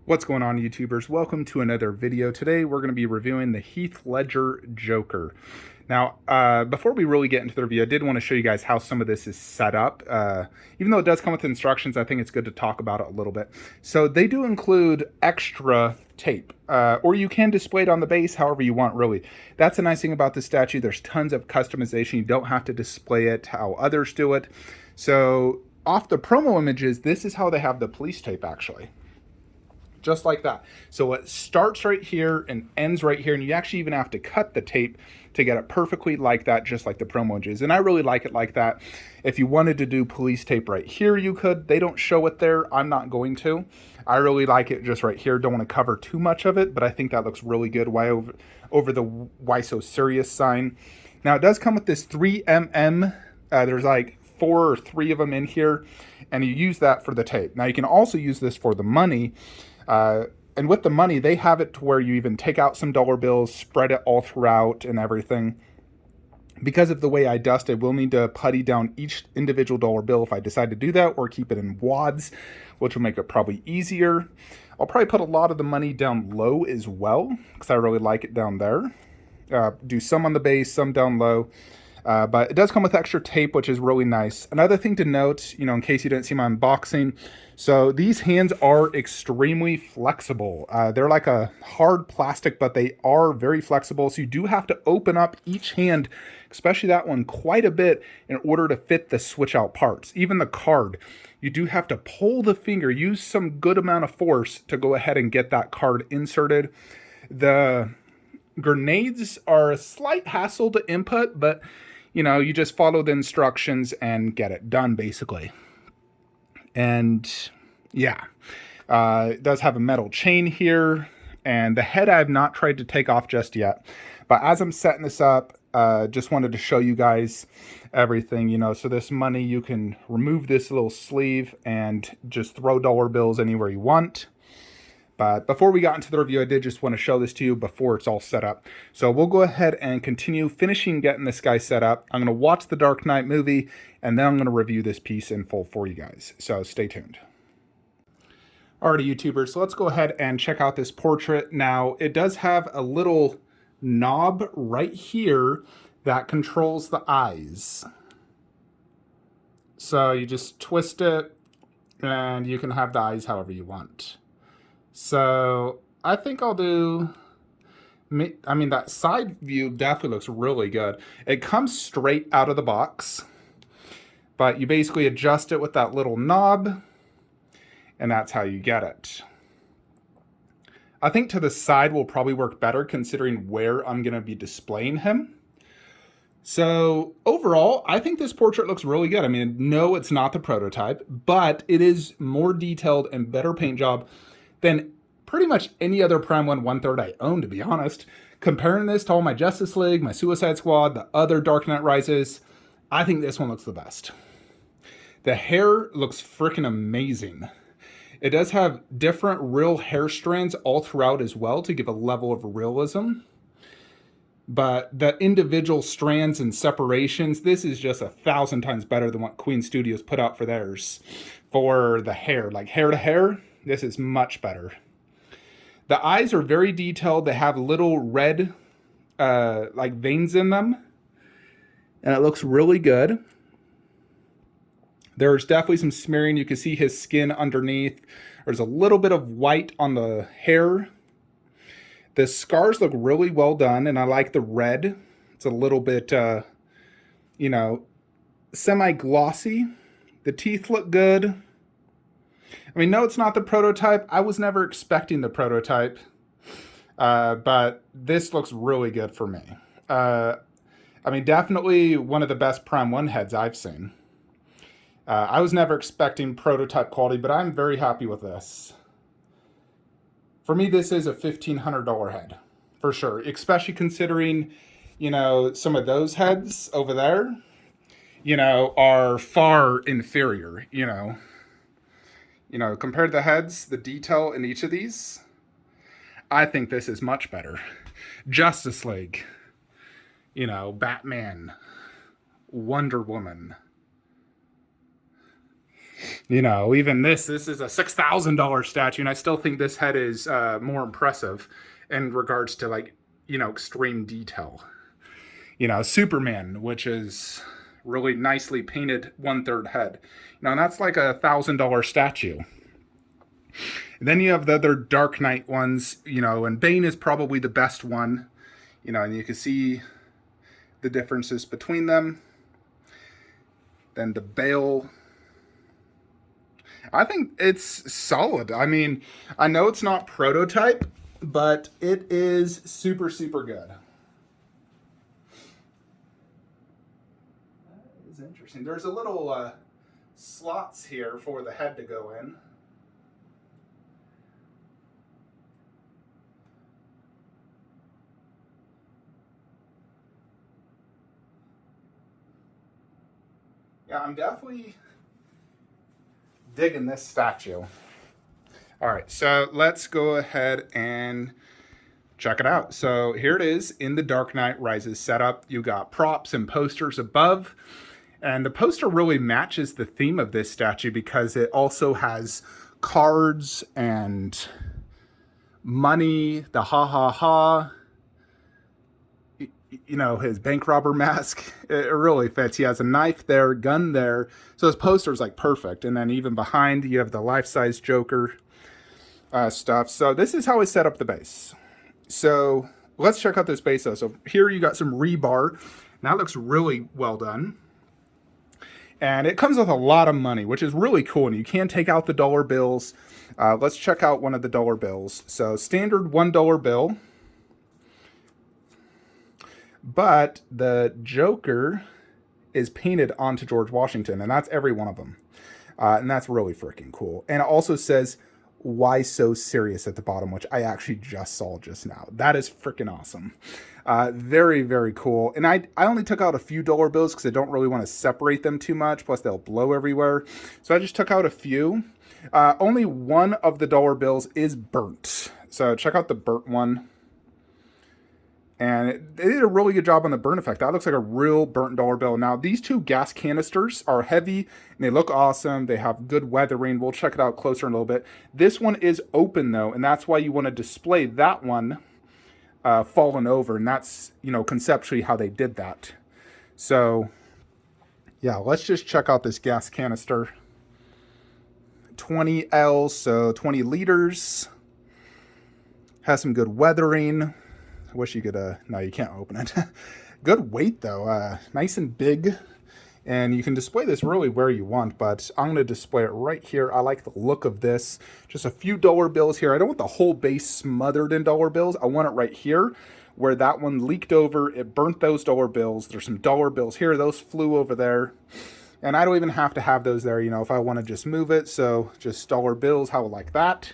What's going on, YouTubers? Welcome to another video. Today we're going to be reviewing the Heath Ledger Joker. Now, before we really get into the review, I did want to show you guys how some of this is set up. Even though it does come with instructions, I think it's good to talk about it a little bit. So they do include extra tape, or you can display it on the base however you want, really. That's a nice thing about this statue. There's tons of customization. You don't have to display it how others do it. So off the promo images, this is how they have the police tape, actually. Just like that. So it starts right here and ends right here, and you actually even have to cut the tape to get it perfectly like that, just like the promo images. And I really like it like that. If you wanted to do police tape right here, you could. They don't show it there. I'm not going to. I really like it just right here. Don't want to cover too much of it, but I think that looks really good. Why over the why so serious sign. Now it does come with this 3mm. There's like 4 or 3 of them in here, and you use that for the tape. Now you can also use this for the money. And with the money, they have it to where you even take out some dollar bills, spread it all throughout and everything. Because of the way I dust, I will need to putty down each individual dollar bill if I decide to do that, or keep it in wads, which will make it probably easier. I'll probably put a lot of the money down low as well, because I really like it down there. Do some on the base, some down low. But it does come with extra tape, which is really nice. Another thing to note, in case you didn't see my unboxing, so these hands are extremely flexible. They're like a hard plastic, but they are very flexible. So you do have to open up each hand, especially that one, quite a bit in order to fit the switch out parts. Even the card, you do have to pull the finger, use some good amount of force to go ahead and get that card inserted. The grenades are a slight hassle to input, but you just follow the instructions and get it done, basically. And yeah, it does have a metal chain here, and the head I have not tried to take off just yet. But as I'm setting this up, just wanted to show you guys everything, So this money, you can remove this little sleeve and just throw dollar bills anywhere you want. But before we got into the review, I did just want to show this to you before it's all set up. So we'll go ahead and continue finishing getting this guy set up. I'm going to watch the Dark Knight movie, and then I'm going to review this piece in full for you guys. So stay tuned. Alrighty, YouTubers, so let's go ahead and check out this portrait. Now, it does have a little knob right here that controls the eyes. So you just twist it, and you can have the eyes however you want. So I think I'll do, that side view definitely looks really good. It comes straight out of the box, but you basically adjust it with that little knob, and that's how you get it. I think to the side will probably work better considering where I'm going to be displaying him. So overall, I think this portrait looks really good. No, it's not the prototype, but it is more detailed and better paint job than pretty much any other Prime 1 1/3 I own, to be honest. Comparing this to all my Justice League, my Suicide Squad, the other Dark Knight Rises, I think this one looks the best. The hair looks freaking amazing. It does have different real hair strands all throughout as well to give a level of realism. But the individual strands and separations, this is just 1,000 times better than what Queen Studios put out for theirs. For the hair, like hair to hair, this is much better. The eyes are very detailed. They have little red like veins in them, and it looks really good. There's definitely some smearing. You can see his skin underneath. There's a little bit of white on the hair. The scars look really well done, and I like the red. It's a little bit, semi-glossy. The teeth look good. No, it's not the prototype. I was never expecting the prototype, but this looks really good for me. Definitely one of the best Prime 1 heads I've seen. I was never expecting prototype quality, but I'm very happy with this. For me, this is a $1,500 head, for sure, especially considering, some of those heads over there, are far inferior, compared to the heads, the detail in each of these, I think this is much better. Justice League, Batman, Wonder Woman. You know, even this is a $6,000 statue, and I still think this head is more impressive in regards to, like, you know, extreme detail. You know, Superman, which is really nicely painted 1/3 head. You know, and that's like $1,000 statue. And then you have the other Dark Knight ones, you know, and Bane is probably the best one. You know, and you can see the differences between them. Then the Bale, I think it's solid. I mean, I know it's not prototype, but it is super, super good. That is interesting. There's a little slots here for the head to go in. Yeah, I'm definitely digging this statue. All right, so let's go ahead and check it out. So here it is in the Dark Knight Rises setup. You got props and posters above. And the poster really matches the theme of this statue because it also has cards and money, the ha ha ha, you know, his bank robber mask. It really fits. He has a knife there, gun there. So his poster's like perfect. And then even behind, you have the life-size Joker stuff. So this is how I set up the base. So let's check out this base though. So here you got some rebar. That looks really well done. And it comes with a lot of money, which is really cool. And you can take out the dollar bills. Let's check out one of the dollar bills. So standard $1 bill. But the Joker is painted onto George Washington, and that's every one of them. And that's really freaking cool. And it also says, "Why so serious?" at the bottom, which I actually just saw just now. That is freaking awesome. Very, very cool. And I only took out a few dollar bills because I don't really want to separate them too much. Plus, they'll blow everywhere. So I just took out a few. Only one of the dollar bills is burnt. So check out the burnt one. And they did a really good job on the burn effect. That looks like a real burnt dollar bill. Now, these two gas canisters are heavy, and they look awesome. They have good weathering. We'll check it out closer in a little bit. This one is open, though, and that's why you want to display that one fallen over. And that's, you know, conceptually how they did that. So, yeah, let's just check out this gas canister. 20 L, so 20 liters. Has some good weathering. I wish you could, no, you can't open it. Good weight though, nice and big. And you can display this really where you want, but I'm going to display it right here. I like the look of this. Just a few dollar bills here. I don't want the whole base smothered in dollar bills. I want it right here where that one leaked over. It burnt those dollar bills. There's some dollar bills here. Those flew over there. And I don't even have to have those there, you know, if I want to just move it. So just dollar bills, how I like that.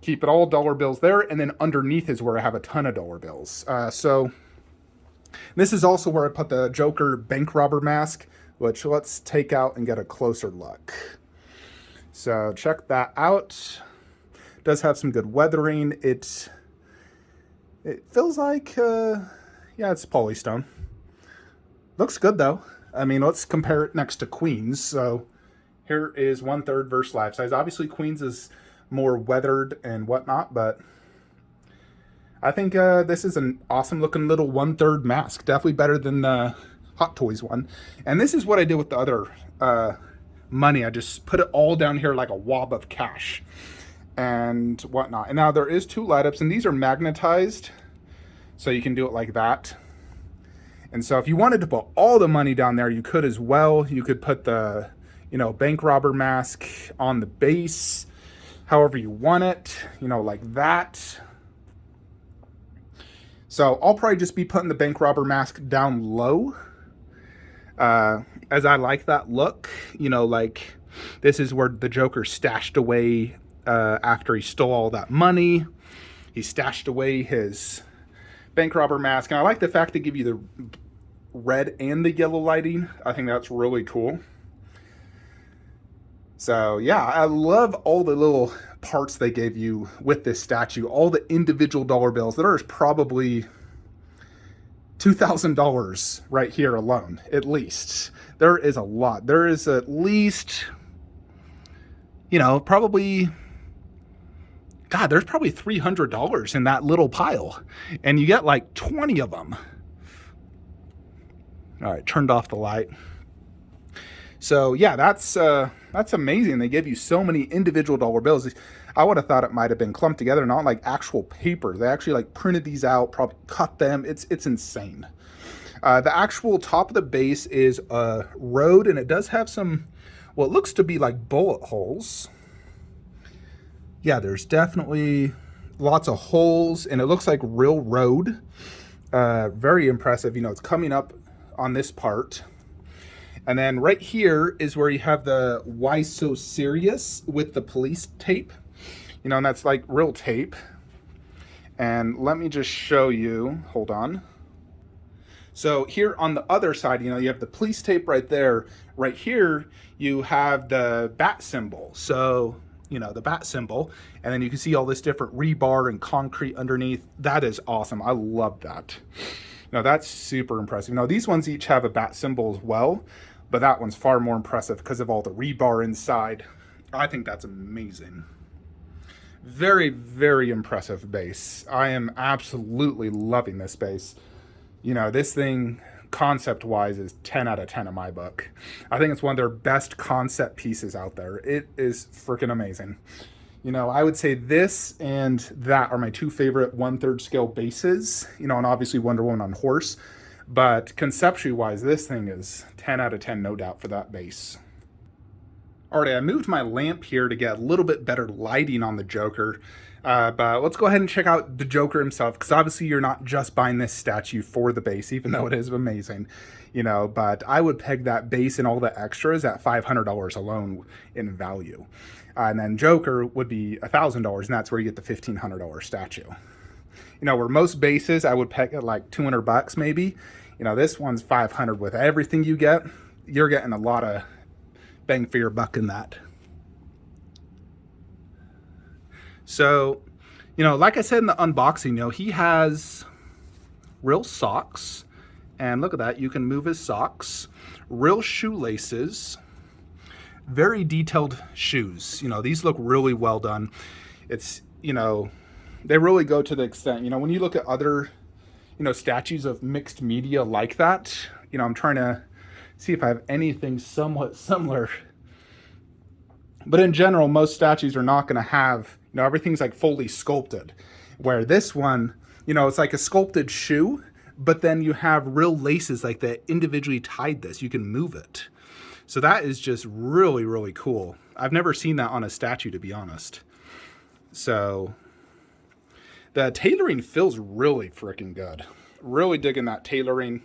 Keep it all dollar bills there, and then underneath is where I have a ton of dollar bills. So this is also where I put the Joker bank robber mask, which let's take out and get a closer look. So check that out. It does have some good weathering. It feels like, yeah, it's polystone. Looks good though. I mean, let's compare it next to Queen's. So here is 1/3 versus life size. Obviously, Queen's is more weathered and whatnot, but I think this is an awesome looking little 1/3 mask. Definitely better than the Hot Toys one. And this is what I did with the other money. I just put it all down here like a wob of cash and whatnot. And now there is 2 light ups, and these are magnetized, so you can do it like that. And so if you wanted to put all the money down there, you could as well. You could put the, you know, bank robber mask on the base, however you want it, you know, like that. So I'll probably just be putting the bank robber mask down low, as I like that look. You know, like this is where the Joker stashed away after he stole all that money. He stashed away his bank robber mask. And I like the fact they give you the red and the yellow lighting. I think that's really cool. So yeah, I love all the little parts they gave you with this statue, all the individual dollar bills. There is probably $2,000 right here alone, at least. There is a lot. There is at least you know, probably, God, there's probably $300 in that little pile. And you get like 20 of them. All right, turned off the light. So yeah, that's amazing. They give you so many individual dollar bills. I would have thought it might have been clumped together, not like actual paper. They actually like printed these out, probably cut them. It's insane. The actual top of the base is a road, and it does have some, well, it looks to be like bullet holes. Yeah, there's definitely lots of holes, and it looks like real road. Very impressive. You know, it's coming up on this part. And then right here is where you have the "Why So Serious" with the police tape. You know, and that's like real tape. And let me just show you, hold on. So here on the other side, you know, you have the police tape right there. Right here, you have the bat symbol. So, you know, the bat symbol. And then you can see all this different rebar and concrete underneath. That is awesome. I love that. Now that's super impressive. Now these ones each have a bat symbol as well, but that one's far more impressive because of all the rebar inside. I think that's amazing. Very, very impressive base. I am absolutely loving this base. You know, this thing, concept-wise, is 10 out of 10 in my book. I think it's one of their best concept pieces out there. It is freaking amazing. You know, I would say this and that are my two favorite 1/3 scale bases. You know, and obviously Wonder Woman on horse. But conceptually-wise, this thing is 10 out of 10, no doubt, for that base. Alright, I moved my lamp here to get a little bit better lighting on the Joker. But let's go ahead and check out the Joker himself, because obviously you're not just buying this statue for the base, even though it is amazing, you know, but I would peg that base and all the extras at $500 alone in value. And then Joker would be $1,000, and that's where you get the $1,500 statue. You know, where most bases I would peg at like $200 maybe. You know, this one's $500 with everything you get. You're getting a lot of bang for your buck in that. So, you know, like I said in the unboxing, you know, he has real socks. And look at that, you can move his socks. Real shoelaces. Very detailed shoes. You know, these look really well done. It's, you know, they really go to the extent, you know, when you look at other, you know, statues of mixed media like that, you know, I'm trying to see if I have anything somewhat similar. But in general, most statues are not going to have, you know, everything's like fully sculpted. Where this one, you know, it's like a sculpted shoe, but then you have real laces like that individually tied this. You can move it. So that is just really, really cool. I've never seen that on a statue, to be honest. So the tailoring feels really freaking good. Really digging that tailoring.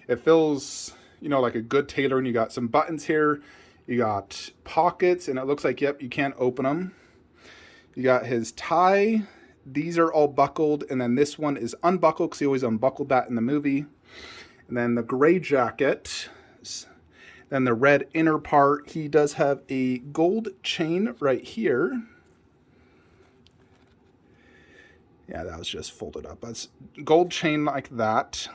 It feels, you know, like a good tailoring. You got some buttons here. You got pockets, and it looks like, yep, you can't open them. You got his tie. These are all buckled, and then this one is unbuckled because he always unbuckled that in the movie. And then the gray jacket. Then the red inner part. He does have a gold chain right here. Yeah, that was just folded up. That's gold chain like that.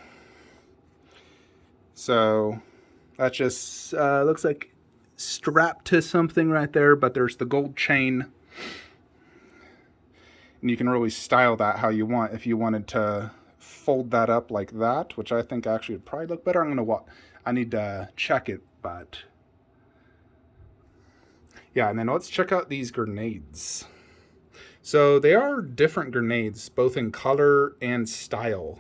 So that just looks like strapped to something right there, but there's the gold chain. And you can really style that how you want. If you wanted to fold that up like that, which I think actually would probably look better. I need to check it, but yeah. And then let's check out these grenades. So they are different grenades, both in color and style.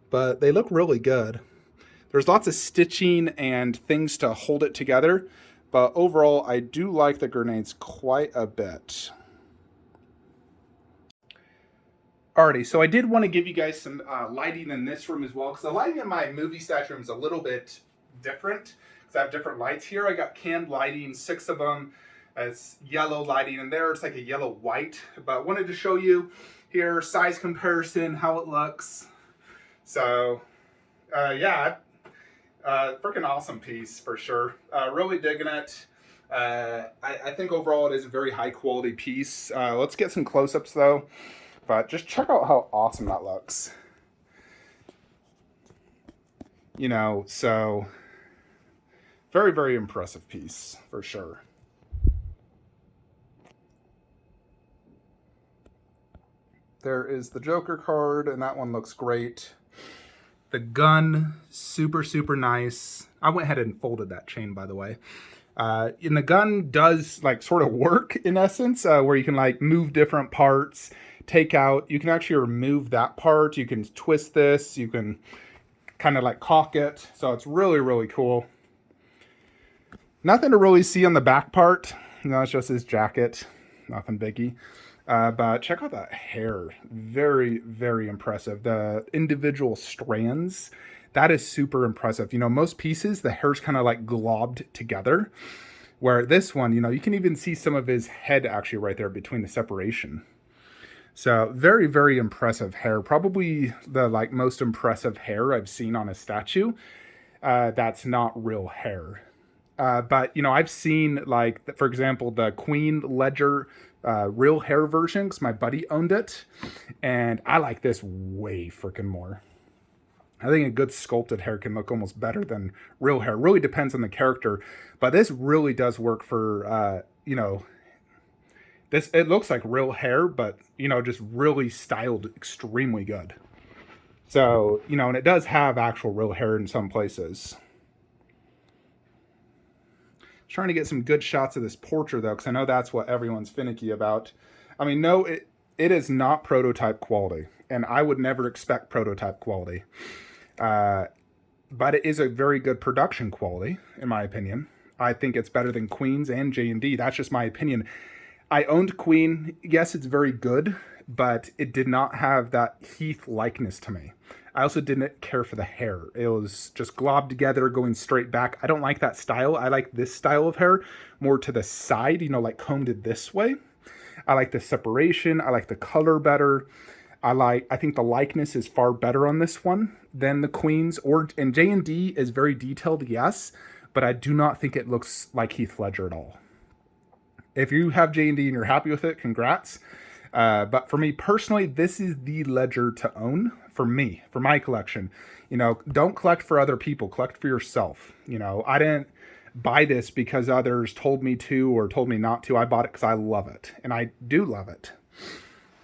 But they look really good. There's lots of stitching and things to hold it together. But overall, I do like the grenades quite a bit. Alrighty, so I did want to give you guys some lighting in this room as well. Because the lighting in my movie statue room is a little bit different. Because I have different lights here. I got canned lighting, 6 of them. It's yellow lighting, and there it's like a yellow-white. But I wanted to show you here, size comparison, how it looks. So, yeah, freaking awesome piece for sure. Really digging it. I think overall it is a very high-quality piece. Let's get some close-ups, though. But just check out how awesome that looks. You know, so Very, very impressive piece, for sure. There is the Joker card, and that one looks great. The gun, super, super nice. I went ahead and folded that chain, by the way. And the gun does like sort of work in essence, where you can like move different parts, take out, you can actually remove that part, you can twist this, you can kind of like caulk it. So it's really, really cool. Nothing to really see on the back part. No, it's just his jacket. Nothing biggie. But check out that hair. Very, very impressive. The individual strands, that is super impressive. You know, most pieces, the hair's kind of like globbed together. Where this one, you know, you can even see some of his head actually right there between the separation. So very, very impressive hair. Probably the like most impressive hair I've seen on a statue. That's not real hair. But, you know, I've seen, like, for example, the Queen Ledger real hair version, because my buddy owned it. And I like this way freaking more. I think a good sculpted hair can look almost better than real hair. Really depends on the character. But this really does work for, you know, this. It looks like real hair, but, you know, just really styled extremely good. So, you know, and it does have actual real hair in some places. Trying to get some good shots of this portrait though, because I know that's what everyone's finicky about. I mean, no, it is not prototype quality, and I would never expect prototype quality. But it is a very good production quality, in my opinion. I think it's better than Queen's and J&D. That's just my opinion. I owned Queen. Yes, it's very good, but it did not have that Heath likeness to me. I also didn't care for the hair. It was just globbed together, going straight back. I don't like that style. I like this style of hair more to the side, you know, like combed this way. I like the separation. I like the color better. I think the likeness is far better on this one than the Queen's. And J&D is very detailed, yes, but I do not think it looks like Heath Ledger at all. If you have J&D and you're happy with it, congrats. But for me personally, this is the ledger to own for me, for my collection. You know, don't collect for other people, collect for yourself. You know, I didn't buy this because others told me to or told me not to. I bought it because I love it, and I do love it.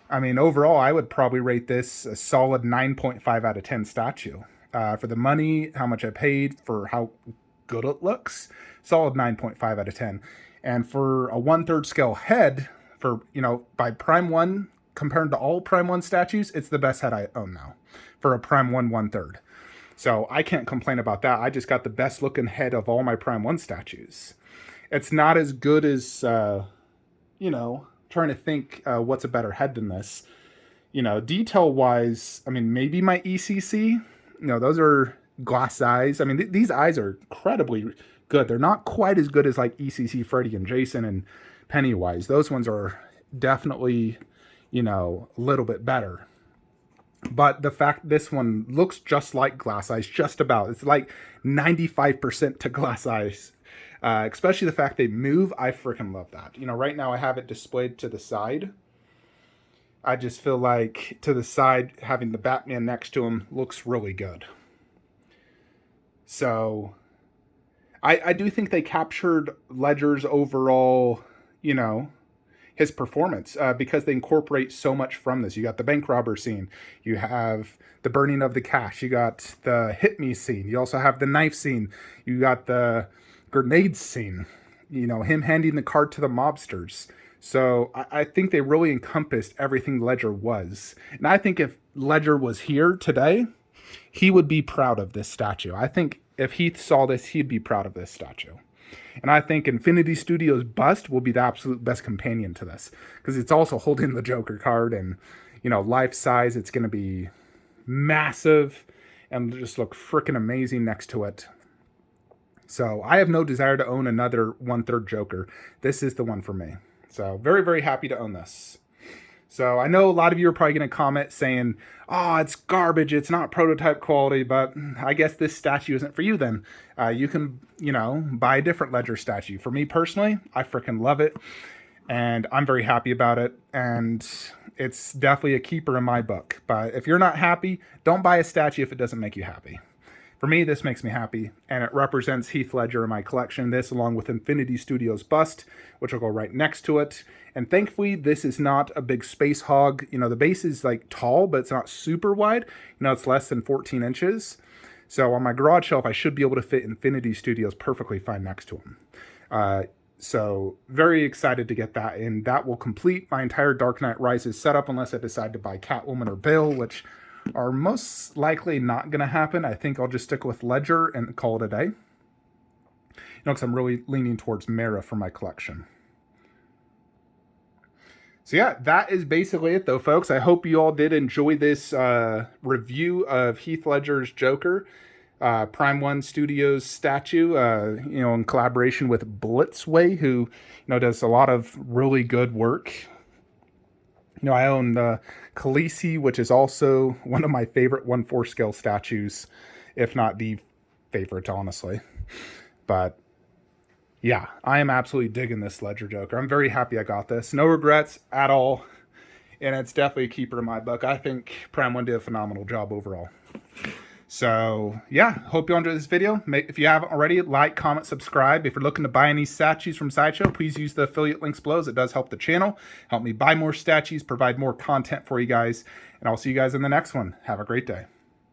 I mean, overall, I would probably rate this a solid 9.5 out of 10 statue. For the money, how much I paid, for how good it looks, solid 9.5 out of 10. And for a 1/3 scale head, for, you know, by Prime 1, compared to all Prime 1 statues, it's the best head I own now for a Prime 1 1/3. So I can't complain about that. I just got the best looking head of all my Prime 1 statues. It's not as good as, you know, trying to think what's a better head than this. You know, detail wise, I mean, maybe my ECC, you know, those are glass eyes. I mean, these eyes are incredibly good. They're not quite as good as like ECC Freddy and Jason and Pennywise. Those ones are definitely, you know, a little bit better. But the fact this one looks just like glass eyes, just about. It's like 95% to glass eyes. Especially the fact they move, I freaking love that. You know, right now I have it displayed to the side. I just feel like to the side, having the Batman next to him looks really good. So I do think they captured Ledger's overall, you know, his performance, because they incorporate so much from this. You got the bank robber scene, you have the burning of the cash, you got the hit me scene, you also have the knife scene, you got the grenades scene, you know, him handing the card to the mobsters. So I think they really encompassed everything Ledger was. And I think if Ledger was here today, he would be proud of this statue. I think if Heath saw this, he'd be proud of this statue. And I think Infinity Studios' bust will be the absolute best companion to this, because it's also holding the Joker card, and, you know, life size. It's going to be massive and just look freaking amazing next to it. So I have no desire to own another 1/3 Joker. This is the one for me. So very, very happy to own this. So I know a lot of you are probably going to comment saying, oh, it's garbage, it's not prototype quality, but I guess this statue isn't for you then. You can, you know, buy a different Ledger statue. For me personally, I freaking love it, and I'm very happy about it, and it's definitely a keeper in my book. But if you're not happy, don't buy a statue if it doesn't make you happy. For me, this makes me happy, and it represents Heath Ledger in my collection. This, along with Infinity Studios' bust, which will go right next to it. And thankfully, this is not a big space hog. You know, the base is like tall, but it's not super wide. You know, it's less than 14 inches. So on my garage shelf, I should be able to fit Infinity Studios perfectly fine next to him. So very excited to get that in. That will complete my entire Dark Knight Rises setup, unless I decide to buy Catwoman or Bale, which are most likely not going to happen. I think I'll just stick with Ledger and call it a day. You know, because I'm really leaning towards Mara for my collection. So yeah, that is basically it though, folks. I hope you all did enjoy this review of Heath Ledger's Joker. Prime One Studios statue, you know, in collaboration with Blitzway, who, you know, does a lot of really good work. You know, I own the Khaleesi, which is also one of my favorite 1/4 scale statues, if not the favorite, honestly. But yeah, I am absolutely digging this Ledger Joker. I'm very happy I got this. No regrets at all. And it's definitely a keeper in my book. I think Prime One did a phenomenal job overall. So yeah, hope you enjoyed this video. If you haven't already, like, comment, subscribe. If you're looking to buy any statues from Sideshow, please use the affiliate links below, as it does help the channel, help me buy more statues, provide more content for you guys, and I'll see you guys in the next one. Have a great day.